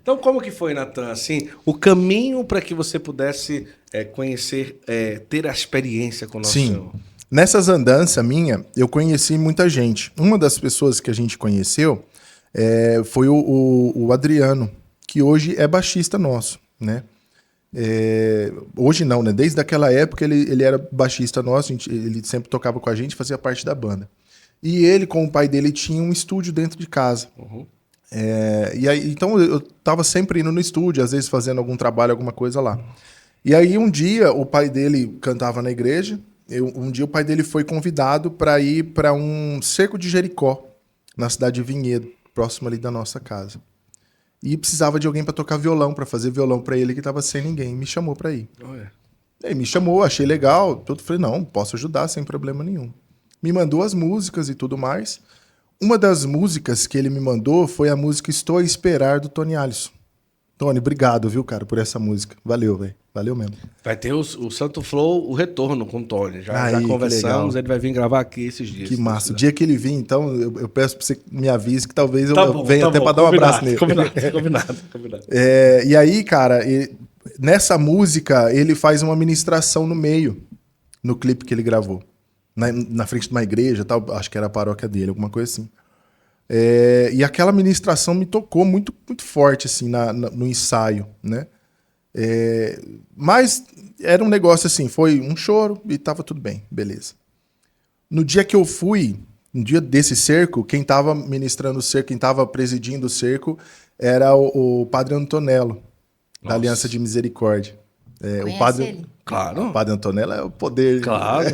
Então, como que foi, Natan, assim, o caminho para que você pudesse conhecer, ter a experiência com o nosso Sim. Senhor? Nessas andanças minha, eu conheci muita gente. Uma das pessoas que a gente conheceu foi o Adriano, que hoje é baixista nosso, né? Hoje não, né? Desde aquela época ele era baixista nosso, ele sempre tocava com a gente, fazia parte da banda. E ele, com o pai dele, tinha um estúdio dentro de casa. Uhum. E aí, então eu tava sempre indo no estúdio, às vezes fazendo algum trabalho, alguma coisa lá. E aí um dia o pai dele cantava na igreja. Um dia o pai dele foi convidado para ir para um cerco de Jericó, na cidade de Vinhedo, próximo ali da nossa casa. E precisava de alguém para tocar violão, para fazer violão para ele, que estava sem ninguém. Me chamou para ir. Olha. Aí me chamou, achei legal. Tudo, falei, não, posso ajudar sem problema nenhum. Me mandou as músicas e tudo mais. Uma das músicas que ele me mandou foi a música Estou a Esperar, do Tony Alisson. Tony, obrigado, viu, cara, por essa música. Valeu, velho. Valeu mesmo. Vai ter o Santo Flow, o retorno com o Tony. Já Aí, que conversamos, legal. ele vai vir gravar aqui esses dias. Que massa. O dia que ele vir, então, eu peço pra você que me avise que talvez Tá eu bom, venha tá até bom. pra dar um abraço nele. Combinado. E aí, cara, nessa música, ele faz uma ministração no meio, no clipe que ele gravou. Na frente de uma igreja, tal, acho que era a paróquia dele, alguma coisa assim. E aquela ministração me tocou muito, muito forte, assim, no ensaio, né? Mas era um negócio assim, foi um choro e tava tudo bem, beleza. No dia que eu fui, no dia desse cerco, quem tava ministrando o cerco, quem tava presidindo o cerco, era o Padre Antonello, da Aliança de Misericórdia. O padre, ele? Claro. O Padre Antonello é o poder. Claro.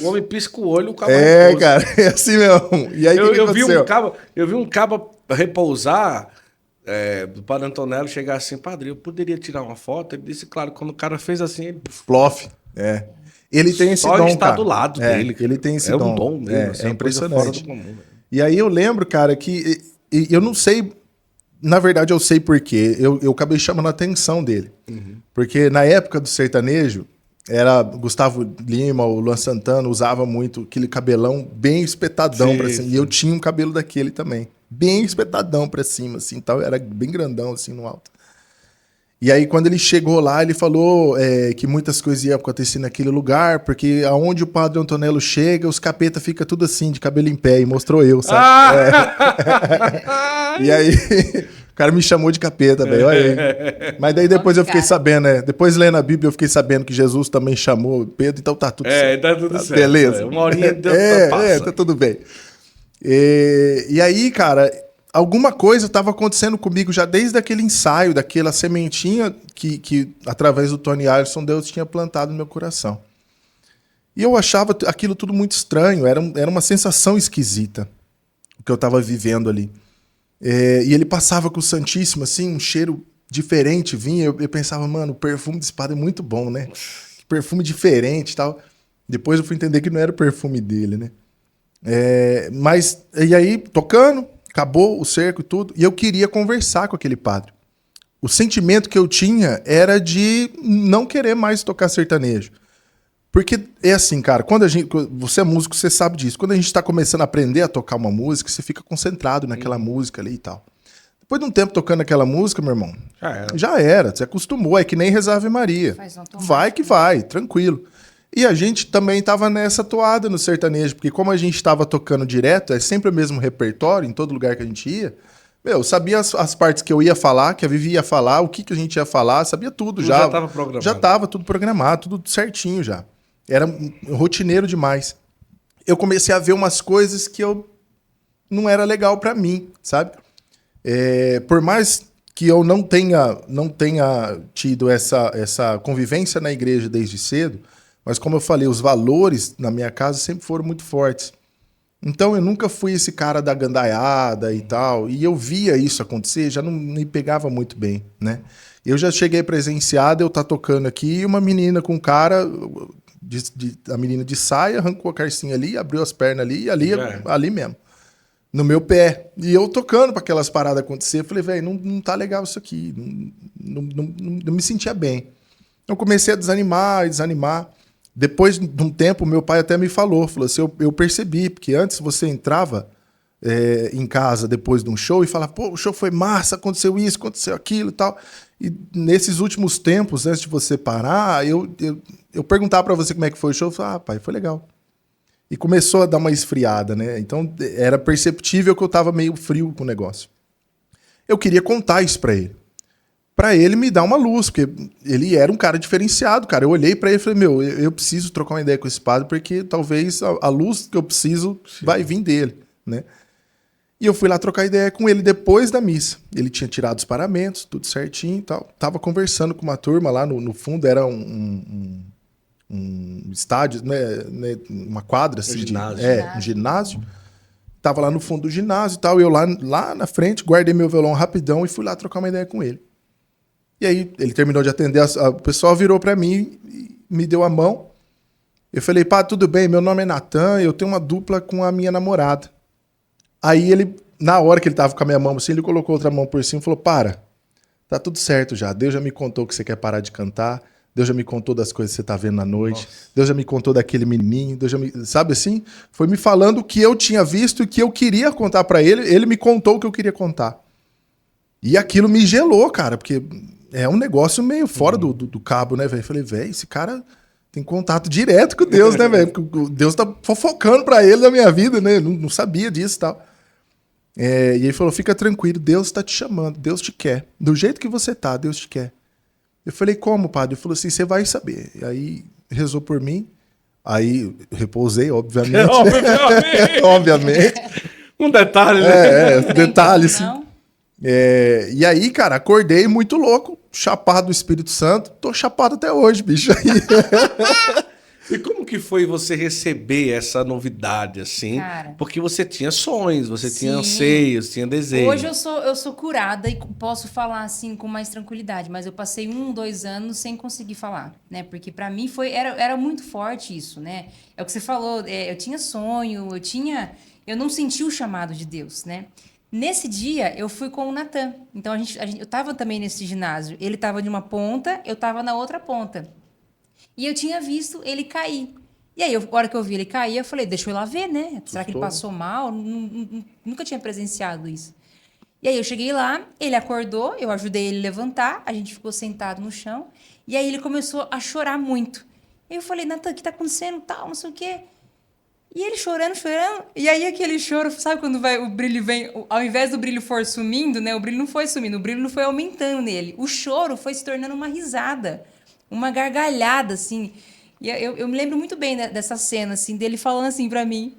O homem pisca o olho, o cabo Cara, é assim mesmo. E aí, o que eu vi aconteceu? eu vi um cabo repousar, do Padre Antonello chegar assim, padre, eu poderia tirar uma foto? Ele disse, claro, quando o cara fez assim, ele Plof. Ele tem esse só dom, está cara. do lado dele. Ele tem esse é dom. um dom mesmo, assim, É uma coisa impressionante. fora do comum. Velho. E aí eu lembro, cara, que eu não sei. Na verdade, eu sei por quê. Eu acabei chamando a atenção dele. Uhum. Porque na época do sertanejo, era Gustavo Lima, o Luan Santana, usava muito aquele cabelão bem espetadão Sim, pra cima. sim. E eu tinha um cabelo daquele também. Bem espetadão pra cima, assim, tal. Era bem grandão, assim, no alto. E aí, quando ele chegou lá, ele falou que muitas coisas iam acontecer naquele lugar, porque aonde o Padre Antonello chega, os capeta fica tudo assim, de cabelo em pé, e mostrou eu, sabe? E aí, o cara me chamou de capeta, velho, olha aí. Mas daí depois eu fiquei sabendo, depois lendo a Bíblia, eu fiquei sabendo que Jesus também chamou Pedro, então tá tudo certo. Tá tudo certo. Beleza. Uma horinha de Deus passa. Tá tudo bem. E aí, cara, alguma coisa estava acontecendo comigo já desde aquele ensaio, daquela sementinha que através do Tony Alisson, Deus tinha plantado no meu coração. E eu achava aquilo tudo muito estranho, era uma sensação esquisita o que eu estava vivendo ali. E ele passava com o Santíssimo, assim, um cheiro diferente vinha. Eu pensava, mano, o perfume de espada é muito bom, né? Que perfume diferente e tal. Depois eu fui entender que não era o perfume dele, né? E aí, tocando, acabou o cerco e tudo, e eu queria conversar com aquele padre. O sentimento que eu tinha era de não querer mais tocar sertanejo. Porque é assim, cara, você é músico, você sabe disso. Quando a gente tá começando a aprender a tocar uma música, você fica concentrado naquela música ali e tal. Depois de um tempo tocando aquela música, meu irmão, já era, você acostumou, é que nem rezar Ave Maria. Vai que vai, tranquilo. E a gente também tava nessa toada no sertanejo, porque como a gente tava tocando direto, é sempre o mesmo repertório em todo lugar que a gente ia. Eu sabia as partes que eu ia falar, que a Vivi ia falar, o que a gente ia falar, sabia tudo já. Já tava programado. Já tava tudo programado, tudo certinho já. Era rotineiro demais. Eu comecei a ver umas coisas que não era legal pra mim, sabe? Por mais que eu não tenha tido essa convivência na igreja desde cedo, mas como eu falei, os valores na minha casa sempre foram muito fortes. Então eu nunca fui esse cara da gandaiada e tal, e eu via isso acontecer, já não me pegava muito bem, né? Eu já cheguei presenciado, eu tá tocando aqui, e uma menina com um cara, a menina de saia, arrancou a calcinha ali, abriu as pernas ali, e ali mesmo, no meu pé. E eu tocando para aquelas paradas acontecer, eu falei, velho, não tá legal isso aqui, não me sentia bem. Eu comecei a desanimar. Depois de um tempo, meu pai até me falou assim, eu percebi, porque antes você entrava em casa depois de um show e falar, pô, o show foi massa, aconteceu isso, aconteceu aquilo e tal. E nesses últimos tempos, antes de você parar, eu perguntava pra você como é que foi o show, eu falava, pai, foi legal. E começou a dar uma esfriada, né? Então era perceptível que eu tava meio frio com o negócio. Eu queria contar isso pra ele me dar uma luz, porque ele era um cara diferenciado, cara. Eu olhei pra ele e falei, meu, eu preciso trocar uma ideia com esse padre, porque talvez a luz que eu preciso vai vir dele, né? E eu fui lá trocar ideia com ele depois da missa. Ele tinha tirado os paramentos, tudo certinho e tal. Tava conversando com uma turma lá no fundo, era um estádio, né, uma quadra assim, ginásio. um ginásio. Tava lá no fundo do ginásio e tal, e eu lá na frente guardei meu violão rapidão e fui lá trocar uma ideia com ele. E aí ele terminou de atender, o pessoal virou para mim e me deu a mão. Eu falei, pá, tudo bem, meu nome é Natan, eu tenho uma dupla com a minha namorada. Aí ele, na hora que ele tava com a minha mão assim, ele colocou outra mão por cima e falou, para, tá tudo certo já, Deus já me contou que você quer parar de cantar, Deus já me contou das coisas que você tá vendo na noite. Nossa. Deus já me contou daquele menininho. Deus já me... Sabe assim? Foi me falando o que eu tinha visto e que eu queria contar pra ele. Ele me contou o que eu queria contar. E aquilo me gelou, cara. Porque é um negócio meio fora do cabo, né, velho? Falei, velho, esse cara tem contato direto com Deus, né, velho? Porque Deus tá fofocando pra ele da minha vida, né? Não sabia disso e tal. E ele falou, fica tranquilo. Deus tá te chamando. Deus te quer. Do jeito que você tá, Deus te quer. Eu falei, como, padre? Ele falou assim, você vai saber. E aí, rezou por mim. Aí, repousei, obviamente. Obviamente. Um detalhe, né? Detalhe, sim. E aí, cara, acordei muito louco, chapado do Espírito Santo. Tô chapado até hoje, bicho. E como que foi você receber essa novidade, assim? Cara, porque você tinha sonhos, você tinha anseios, tinha desejos. Hoje eu sou curada e posso falar assim com mais tranquilidade, mas eu passei 2 anos sem conseguir falar, né? Porque pra mim era muito forte isso, né? É o que você falou, eu tinha sonho, eu não senti o chamado de Deus, né? Nesse dia, eu fui com o Natan. Então, eu tava também nesse ginásio. Ele tava de uma ponta, eu tava na outra ponta. E eu tinha visto ele cair. E aí, a hora que eu vi ele cair, eu falei, deixa eu ir lá ver, né? Será que ele passou mal? Nunca tinha presenciado isso. E aí, eu cheguei lá, ele acordou, eu ajudei ele a levantar, a gente ficou sentado no chão, e aí ele começou a chorar muito. E eu falei, Natan, o que tá acontecendo? Tal, não sei o quê. E ele chorando, e aí aquele choro, sabe quando o brilho vem, ao invés do brilho for sumindo, né? O brilho não foi sumindo, o brilho não foi aumentando nele. O choro foi se tornando uma risada, uma gargalhada, assim. E eu me lembro muito bem dessa cena, assim, dele falando assim pra mim,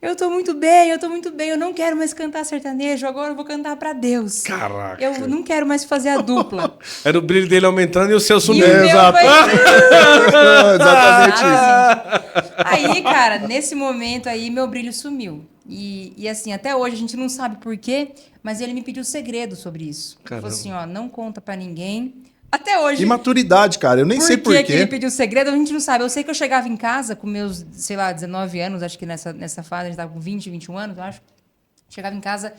eu tô muito bem, eu não quero mais cantar sertanejo, agora eu vou cantar pra Deus. Caraca. Eu não quero mais fazer a dupla. Era o brilho dele aumentando e o seu sumindo. Exato. Exatamente isso. Aí, cara, nesse momento aí, meu brilho sumiu. E assim, até hoje a gente não sabe por quê, mas ele me pediu segredo sobre isso. Ele falou assim, ó, não conta pra ninguém. Até hoje. Imaturidade, cara. Eu nem sei por quê. Por que ele pediu segredo, a gente não sabe. Eu sei que eu chegava em casa com meus, sei lá, 19 anos, acho que nessa fase, a gente tava com 20, 21 anos, eu acho. Chegava em casa,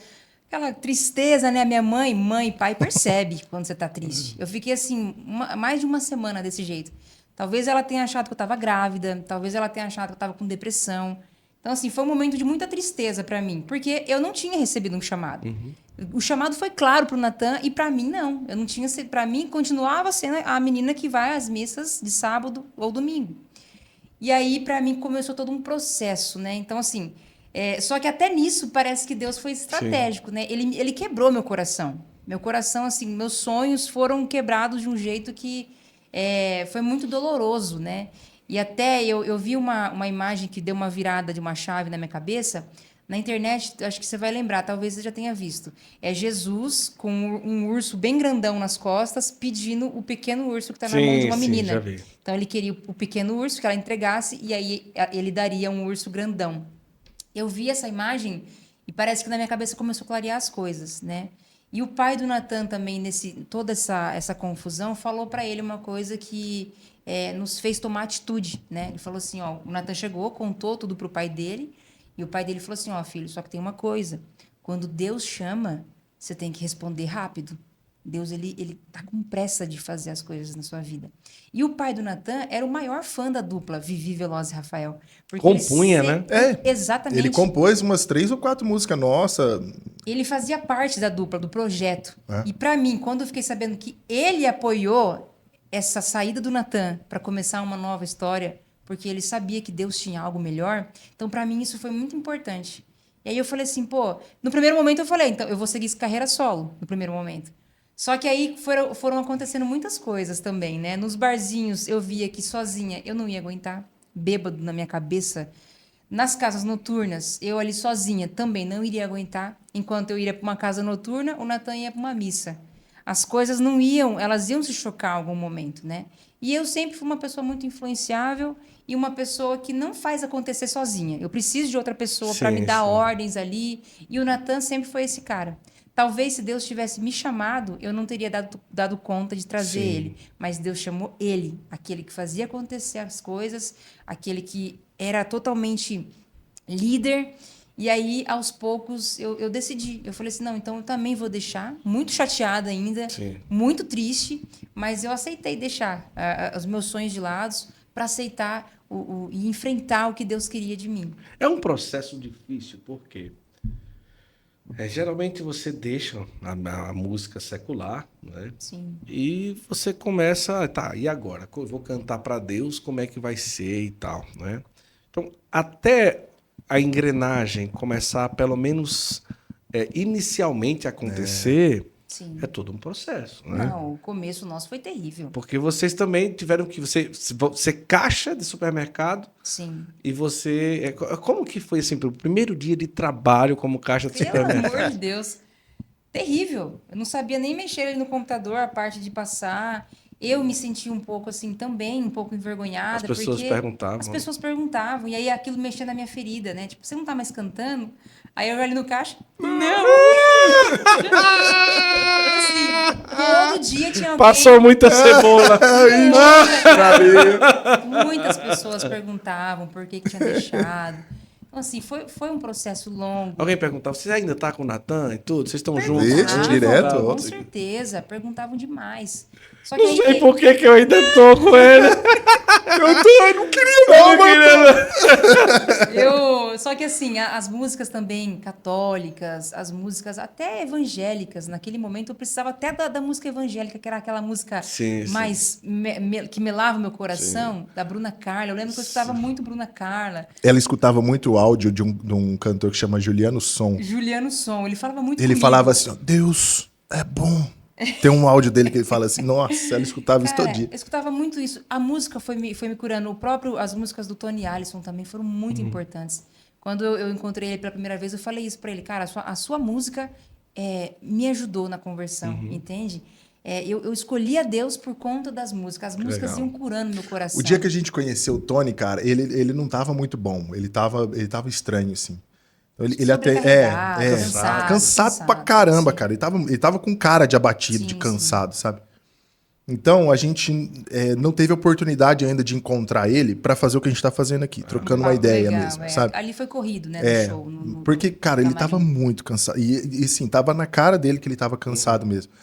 aquela tristeza, né? Minha mãe e pai percebe quando você tá triste. Eu fiquei assim, mais de uma semana desse jeito. Talvez ela tenha achado que eu tava grávida, talvez ela tenha achado que eu tava com depressão. Então, assim, foi um momento de muita tristeza para mim, porque eu não tinha recebido um chamado. O chamado foi claro pro Natan e para mim não. Eu não tinha, para mim continuava sendo a menina que vai às missas de sábado ou domingo. E aí para mim começou todo um processo, né? Então assim, só que até nisso parece que Deus foi estratégico, né? Ele quebrou meu coração. Meu coração, assim, meus sonhos foram quebrados de um jeito que foi muito doloroso, né? E até eu vi uma imagem que deu uma virada de uma chave na minha cabeça. Na internet, acho que você vai lembrar, talvez você já tenha visto. É Jesus com um urso bem grandão nas costas, pedindo o pequeno urso que está na mão de uma menina. Já vi. Então, ele queria o pequeno urso que ela entregasse e aí ele daria um urso grandão. Eu vi essa imagem e parece que na minha cabeça começou a clarear as coisas, né? E o pai do Natan também, toda essa confusão, falou para ele uma coisa que nos fez tomar atitude, né? Ele falou assim, ó, o Natan chegou, contou tudo pro pai dele, e o pai dele falou assim, ó, filho, só que tem uma coisa, quando Deus chama, você tem que responder rápido. Deus, ele tá com pressa de fazer as coisas na sua vida. E o pai do Natan era o maior fã da dupla Vivi, Veloz e Rafael. Porque Compunha, ele né? Exatamente. Ele compôs umas 3 ou 4 músicas nossa. Ele fazia parte da dupla, do projeto. É. E pra mim, quando eu fiquei sabendo que ele apoiou essa saída do Natan para começar uma nova história, porque ele sabia que Deus tinha algo melhor, então pra mim isso foi muito importante. E aí eu falei assim, pô, no primeiro momento eu falei, então eu vou seguir carreira solo, no primeiro momento. Só que aí foram acontecendo muitas coisas também, né? Nos barzinhos eu via que sozinha eu não ia aguentar, bêbado na minha cabeça. Nas casas noturnas, eu ali sozinha também não iria aguentar. Enquanto eu iria para uma casa noturna, o Natan ia para uma missa. As coisas não iam, elas iam se chocar em algum momento, né? E eu sempre fui uma pessoa muito influenciável e uma pessoa que não faz acontecer sozinha. Eu preciso de outra pessoa para me Sim, dar sim. ordens ali. E o Natan sempre foi esse cara. Talvez se Deus tivesse me chamado, eu não teria dado conta de trazer Sim. ele. Mas Deus chamou ele, aquele que fazia acontecer as coisas, aquele que era totalmente líder. E aí, aos poucos, eu decidi. Eu falei assim, não, então eu também vou deixar. Muito chateada ainda, Sim. muito triste, mas eu aceitei deixar os meus sonhos de lado para aceitar e enfrentar o que Deus queria de mim. É um processo difícil, porque geralmente você deixa a música secular, né? Sim. E você começa, tá, e agora? Eu vou cantar para Deus, como é que vai ser e tal, né? Então, até a engrenagem começar, pelo menos inicialmente, a acontecer, Sim. é todo um processo, né? Não, o começo nosso foi terrível. Porque vocês também tiveram que... Você caixa de supermercado Sim. e você... Como que foi, assim, o primeiro dia de trabalho como caixa de Pelo supermercado? amor de Deus. Terrível. Eu não sabia nem mexer ali no computador, a parte de passar. Eu me senti um pouco assim também, um pouco envergonhada. As pessoas porque perguntavam. As pessoas perguntavam. E aí aquilo mexia na minha ferida, né? Tipo, você não tá mais cantando? Aí eu ali no caixa. Não! Assim, todo dia tinha alguém. Passou muita cebola. Muitas pessoas perguntavam por que tinha deixado. Então, assim, foi um processo longo. Alguém perguntava, você ainda tá com o Natan e tudo? Vocês estão juntos? Vixe, Perguntavam, direto, Com ó. certeza, perguntavam demais. Só Não aí sei por que eu ainda tô com ele. Eu não queria não, mano. Só que assim, as músicas também católicas, as músicas até evangélicas, naquele momento eu precisava até da música evangélica, que era aquela música Sim, sim. mais que melava o meu coração, da Bruna Carla. Eu lembro que eu escutava muito Bruna Carla. Ela escutava muito o áudio de um cantor que chama Juliano Som. Juliano Som, ele falava muito Ele comigo. falava assim, ó, Deus é bom. Tem um áudio dele que ele fala assim, nossa, ela escutava isso todo Cara, dia. eu escutava muito isso. A música foi me curando. As músicas do Tony Allison também foram muito importantes. Quando eu encontrei ele pela primeira vez, eu falei isso pra ele. Cara, a sua música me ajudou na conversão, entende? Eu escolhi a Deus por conta das músicas. As músicas legal. iam curando meu coração. O dia que a gente conheceu o Tony, cara, ele não tava muito bom. Ele tava estranho, assim. Então, ele até Sobrecarregado, cansado pra caramba, sim. cara. Ele tava com cara de abatido, Sim, de cansado, sabe? Então, a gente não teve oportunidade ainda de encontrar ele pra fazer o que a gente tá fazendo aqui, trocando uma Papo ideia legal, mesmo, sabe? Ali foi corrido, né, no show. Porque, cara, ele camarim. tava muito cansado. E sim, tava na cara dele que ele tava cansado mesmo.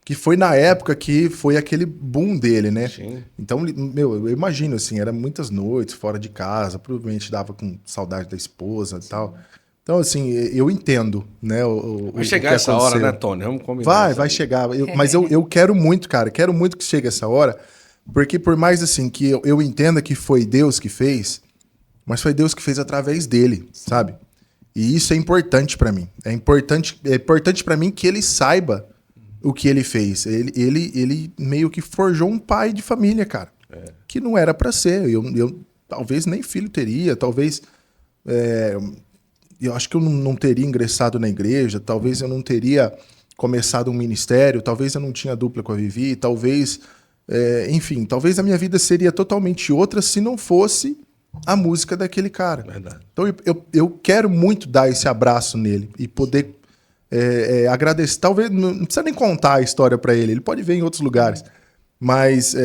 Que foi na época que foi aquele boom dele, né? Sim. Então, meu, eu imagino, assim, era muitas noites fora de casa, provavelmente dava com saudade da esposa e tal. Então, assim, eu entendo, né? Vai chegar essa hora, né, Tony? Vamos combinar. Vai chegar. Mas eu quero muito, cara. Quero muito que chegue essa hora. Porque por mais, assim, que eu entenda que foi Deus que fez, mas foi Deus que fez através dele, sabe? E isso é importante pra mim. É importante para mim que ele saiba o que ele fez. Ele meio que forjou um pai de família, cara. Que não era pra ser. Eu talvez nem filho teria, talvez... eu acho que eu não teria ingressado na igreja, talvez eu não teria começado um ministério, talvez eu não tinha dupla com a Vivi, talvez... enfim, talvez a minha vida seria totalmente outra se não fosse a música daquele cara. Verdade. Então eu quero muito dar esse abraço nele e poder agradecer. Talvez não precisa nem contar a história para ele pode ver em outros lugares. Mas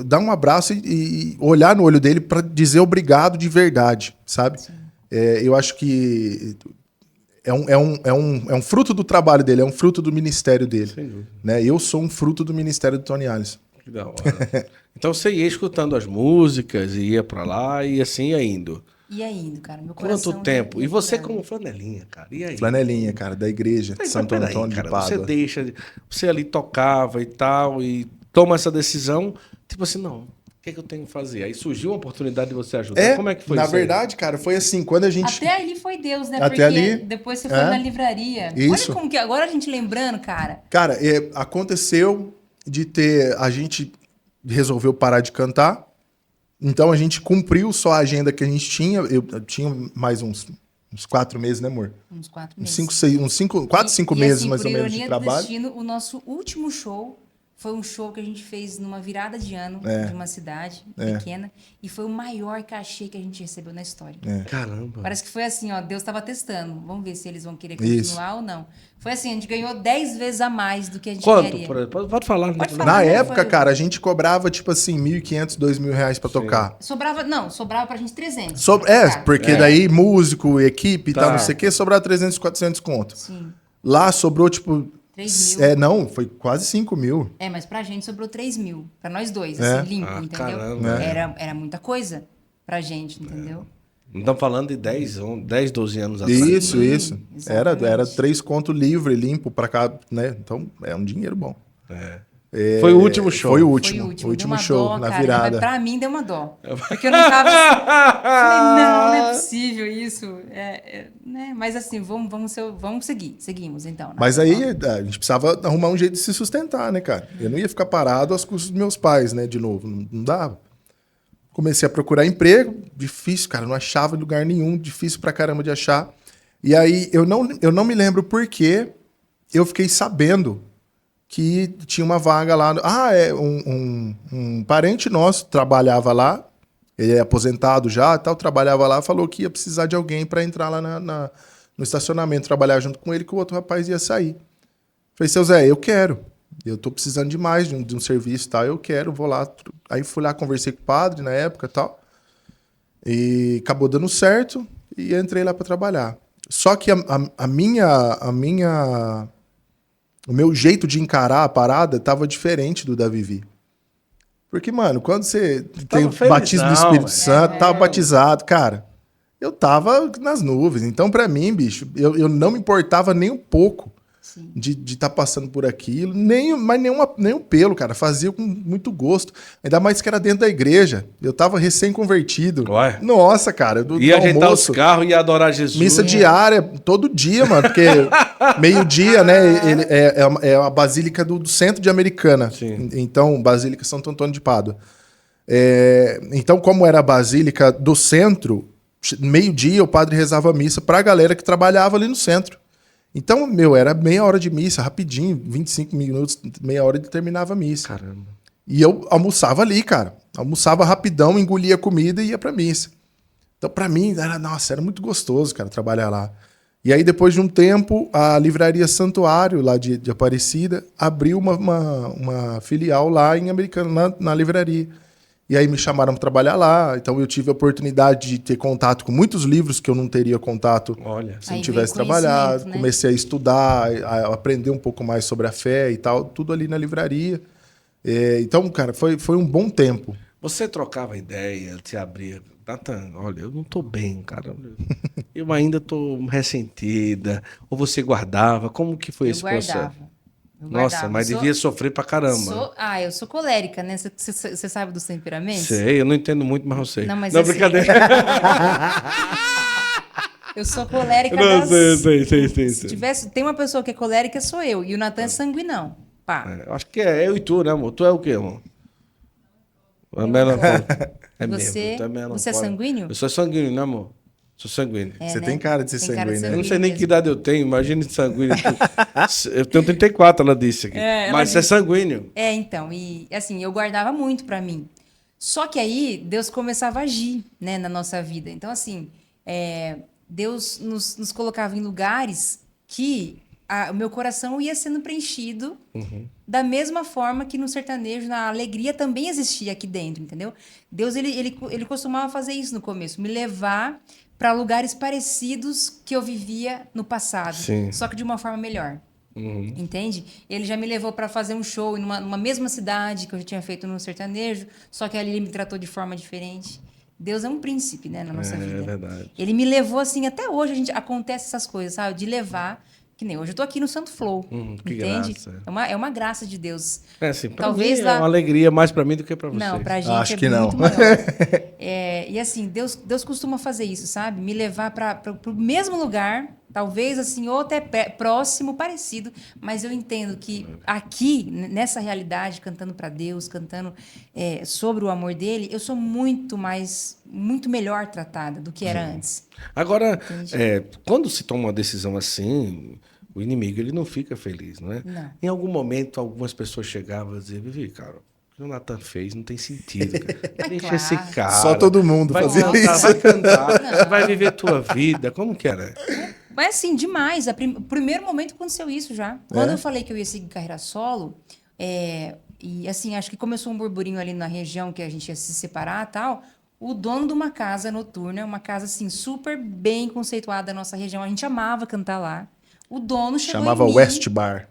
dar um abraço e olhar no olho dele para dizer obrigado de verdade, sabe? Eu acho que é um fruto do trabalho dele, é um fruto do ministério dele. Sem dúvida. Né? Eu sou um fruto do ministério do Tony Alisson. Que da hora. Então você ia escutando as músicas, ia pra lá e assim ia indo. E aí, cara, meu coração... Quanto tempo? ia E você vibrando. como flanelinha, cara? E aí? Flanelinha, cara, da igreja Mas Santo peraí, Antônio cara, de Pádua. você deixa, você ali tocava e tal, e toma essa decisão, tipo assim, não, o que é que eu tenho que fazer? Aí surgiu uma oportunidade de você ajudar. Como é que foi na isso aí? verdade, cara, foi assim, quando a gente... Até ali foi Deus, né? Até Porque ali, depois você foi é. na livraria. Isso. Olha como que... Agora a gente lembrando, cara. Cara, aconteceu de ter... A gente resolveu parar de cantar, então a gente cumpriu só a agenda que a gente tinha. Eu tinha mais uns 4 meses, né, amor? Uns 4 Uns meses. 4, 5 meses assim, mais ou menos de Por ironia do trabalho. destino, o nosso último show foi um show que a gente fez numa virada de ano de uma cidade pequena. E foi o maior cachê que a gente recebeu na história. Caramba. Parece que foi assim, ó, Deus estava testando. Vamos ver se eles vão querer Isso. continuar ou não. Foi assim, a gente ganhou 10 vezes a mais do que a gente Quanto? queria. Pode falar. Pode falar. Na né? época, Foi- cara, a gente cobrava tipo assim, 1.500, 2.000 reais pra tocar. Sobrava pra gente 300. Porque daí músico, equipe e Tá. tal, não sei o que, sobrava 300, 400 conto. Sim. Lá sobrou tipo... 3 mil. Não, foi quase 5 mil. Mas pra gente sobrou 3 mil. Pra nós dois, É. assim, limpo, Ah, entendeu? caramba. Era muita coisa pra gente, entendeu? Não estamos falando de 10, 12 anos atrás. Isso, Sim, isso. Era exatamente. 3 conto livre, limpo pra cá, né? Então, é um dinheiro bom. Foi o último show. Foi o Foi último. o O último. último Deu uma show, dó, na cara, virada. Mas pra mim deu uma dó. Porque eu não tava... Falei, não é possível isso. Né? Mas assim, vamos seguir. Seguimos, então. Mas aí a gente precisava arrumar um jeito de se sustentar, né, cara? Eu não ia ficar parado às custas dos meus pais, né, de novo. Não dava. Comecei a procurar emprego, difícil, cara, não achava em lugar nenhum, difícil pra caramba de achar. E aí eu não me lembro por que eu fiquei sabendo que tinha uma vaga lá. Um parente nosso trabalhava lá, ele é aposentado já, tal, trabalhava lá, falou que ia precisar de alguém para entrar lá no estacionamento, trabalhar junto com ele, que o outro rapaz ia sair. Falei, seu Zé, eu quero. Eu tô precisando demais de um serviço e tal, eu quero, vou lá. Aí fui lá, conversei com o padre na época e tal, e acabou dando certo e entrei lá para trabalhar. Só que o meu jeito de encarar a parada tava diferente do da Vivi. Porque, mano, quando você tem o felizão, batismo do Espírito velho. Santo, tava batizado, cara, eu tava nas nuvens. Então, pra mim, bicho, eu não me importava nem um pouco Sim. de estar passando por aquilo, nem um pelo, cara. Fazia com muito gosto. Ainda mais que era dentro da igreja. Eu tava recém-convertido. Ué? Nossa, cara. Ia ajeitar os carros, ia adorar Jesus. Missa diária, todo dia, mano. Porque meio-dia, né? É a Basílica do Centro de Americana. Sim. Então, Basílica Santo Antônio de Pádua. Então, como era a Basílica do Centro, meio-dia o padre rezava a missa pra galera que trabalhava ali no centro. Então, era meia hora de missa, rapidinho, 25 minutos, meia hora e terminava a missa. Caramba. E eu almoçava ali, cara. Almoçava rapidão, engolia a comida e ia pra missa. Então, pra mim, era muito gostoso, cara, trabalhar lá. E aí, depois de um tempo, a livraria Santuário, lá de Aparecida, abriu uma filial lá em Americana, na livraria. E aí me chamaram para trabalhar lá. Então eu tive a oportunidade de ter contato com muitos livros que eu não teria contato Olha. se não Aí tivesse veio trabalhado. conhecimento, né? Comecei a estudar, a aprender um pouco mais sobre a fé e tal, tudo ali na livraria. Então, cara, foi um bom tempo. Você trocava ideia, te abria. Nathan, olha, eu não tô bem, cara. Eu ainda tô ressentida. Ou você guardava? Como que foi esse processo? Eu Nossa, guardava. mas devia sofrer pra caramba. Eu sou colérica, né? Você sabe dos temperamentos? Sei, eu não entendo muito, mas eu sei. Não, mas não, eu sei. brincadeira. Eu sou colérica Não, das... sei. Tem uma pessoa que é colérica, sou eu. E o Natan é sanguinão. Pá. Eu acho que é eu e tu, né, amor? Tu é o quê, amor? É melancólico. É Você- mesmo, tu é melancólico. você é sanguíneo? Eu sou sanguíneo, né, amor? Sou sanguíneo. Você tem cara de ser Tem cara de sanguíneo, né? Eu não sei nem que mesmo. idade eu tenho, imagina de sanguíneo. Eu tenho 34, ela disse aqui. Ela Mas você é disse. sanguíneo. Então, e assim, eu guardava muito pra mim. Só que aí Deus começava a agir, né, na nossa vida. Então, assim, Deus nos colocava em lugares que o meu coração ia sendo preenchido da mesma forma que no sertanejo, na alegria também existia aqui dentro, entendeu? Deus, ele costumava fazer isso no começo, me levar para lugares parecidos que eu vivia no passado, Sim. só que de uma forma melhor. Entende? Ele já me levou para fazer um show numa mesma cidade que eu já tinha feito no sertanejo, só que ali ele me tratou de forma diferente. Deus é um príncipe, né, na nossa vida. É verdade. Ele me levou assim, até hoje acontece essas coisas, sabe? De levar, que nem hoje eu tô aqui no Santo Flow, que entende? graça. É uma graça de Deus. É assim, pra Talvez mim lá... é uma alegria mais pra mim do que pra vocês. Não, pra gente Acho é que muito não. maior. E assim, Deus costuma fazer isso, sabe? Me levar para o mesmo lugar, talvez assim, ou até próximo, parecido, mas eu entendo que aqui, nessa realidade, cantando para Deus, cantando sobre o amor dele, eu sou muito melhor tratada do que era antes. Agora, quando se toma uma decisão assim, o inimigo ele não fica feliz, não é? Não. Em algum momento, algumas pessoas chegavam a dizer, Vivi, cara, o que o Nathan fez não tem sentido, cara. Deixa esse cara. Só todo mundo vai fazendo cantar, isso. Vai cantar, vai viver tua vida. Como que era? Mas assim, demais. O primeiro momento aconteceu isso já. Quando eu falei que eu ia seguir carreira solo, e assim, acho que começou um burburinho ali na região que a gente ia se separar e tal. O dono de uma casa noturna, uma casa assim, super bem conceituada da nossa região, a gente amava cantar lá. O dono chegou Chamava em mim. West Bar.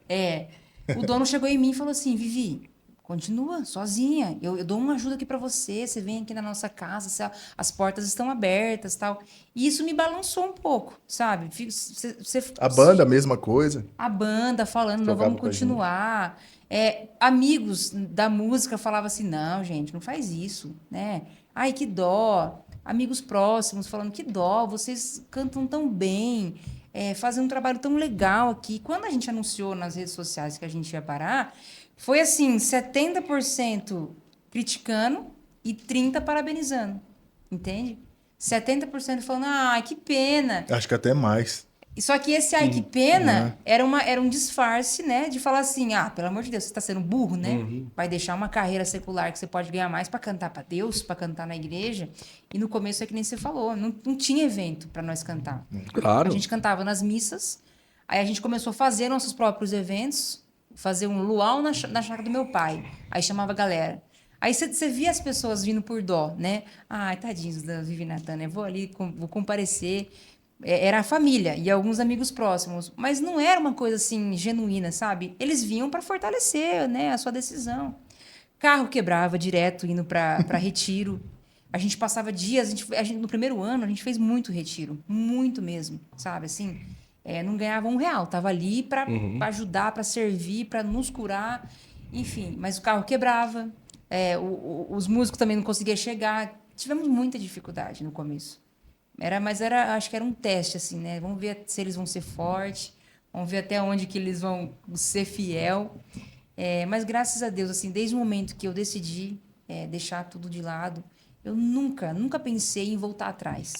O dono chegou em mim e falou assim: Vivi, continua sozinha. Eu dou uma ajuda aqui para você. Você vem aqui na nossa casa, as portas estão abertas, tal. E isso me balançou um pouco, sabe? A banda, a mesma coisa. A banda falando, não, Tocava vamos com a gente. continuar. Amigos da música falavam assim: não, gente, não faz isso, né? Ai, que dó. Amigos próximos falando: que dó, vocês cantam tão bem. Fazendo um trabalho tão legal aqui. Quando a gente anunciou nas redes sociais que a gente ia parar, foi assim, 70% criticando e 30% parabenizando. Entende? 70% falando, ai, que pena. Acho que até mais. Só que esse ai, que pena, era um disfarce, né? De falar assim, pelo amor de Deus, você está sendo burro, né? Vai deixar uma carreira secular que você pode ganhar mais para cantar para Deus, para cantar na igreja. E no começo é que nem você falou, não tinha evento para nós cantar. Claro. A gente cantava nas missas, aí a gente começou a fazer nossos próprios eventos, fazer um luau na chácara do meu pai. Aí chamava a galera. Aí você via as pessoas vindo por dó, né? Ai, tadinhos da Vivi e Natânia, vou ali, vou comparecer. Era a família e alguns amigos próximos, mas não era uma coisa assim genuína, sabe? Eles vinham para fortalecer, né, a sua decisão. Carro quebrava direto indo para retiro. A gente passava dias, no primeiro ano a gente fez muito retiro, muito mesmo, sabe? Assim, não ganhava R$1, tava ali para ajudar, para servir, para nos curar, enfim. Mas o carro quebrava, os músicos também não conseguiam chegar. Tivemos muita dificuldade no começo. Acho que era um teste, assim, né? Vamos ver se eles vão ser fortes, vamos ver até onde que eles vão ser fiel. Mas graças a Deus, assim, desde o momento que eu decidi deixar tudo de lado, eu nunca pensei em voltar atrás.